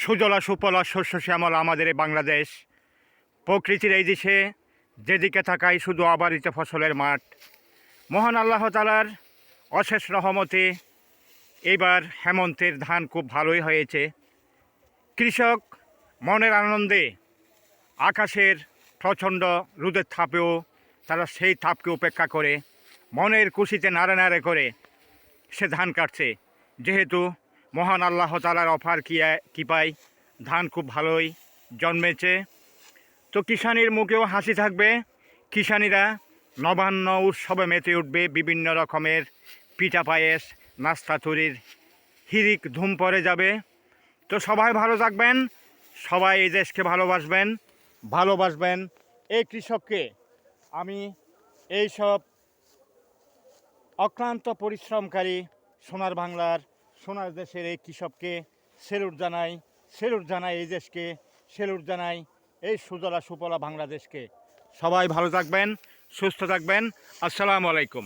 সুজলা সুফলা শস্য শ্যামলা আমাদের এই বাংলাদেশ। প্রকৃতির এই দেশে যেদিকে তাকাই শুধু অবারিত ফসলের মাঠ। মহান আল্লাহ তাআলার অশেষ রহমতে এবার হেমন্তের ধান খুব ভালোই হয়েছে। কৃষক মনের আনন্দে আকাশের প্রচণ্ড রোদের তাপেও তারা সেই তাপকে উপেক্ষা করে মনের খুশিতে নাড়ে নাড়ে করে সে ধান কাটছে। যেহেতু মহান আল্লাহ তাআলার অফার কৃপায় ধান খুব ভালোই জন্মেছে, তো কিষানির মুখেও হাসি থাকবে। কিষানিরা নবান্ন উৎসবে মেতে উঠবে। বিভিন্ন রকমের পিঠা পায়েস নাস্তা তৈরির হিরিক ধুম পড়ে যাবে। তো সবাই ভালো থাকবেন, সবাই এই দেশকে ভালোবাসবেন এই কৃষককে। আমি এইসব অক্লান্ত পরিশ্রমকারী সোনার বাংলার সোনার দেশের এই কৃষককে সেলুট জানাই এই দেশকে, সেলুট জানাই এই সুজলা সুফলা বাংলাদেশকে। সবাই ভালো থাকবেন, সুস্থ থাকবেন। আসসালামু আলাইকুম।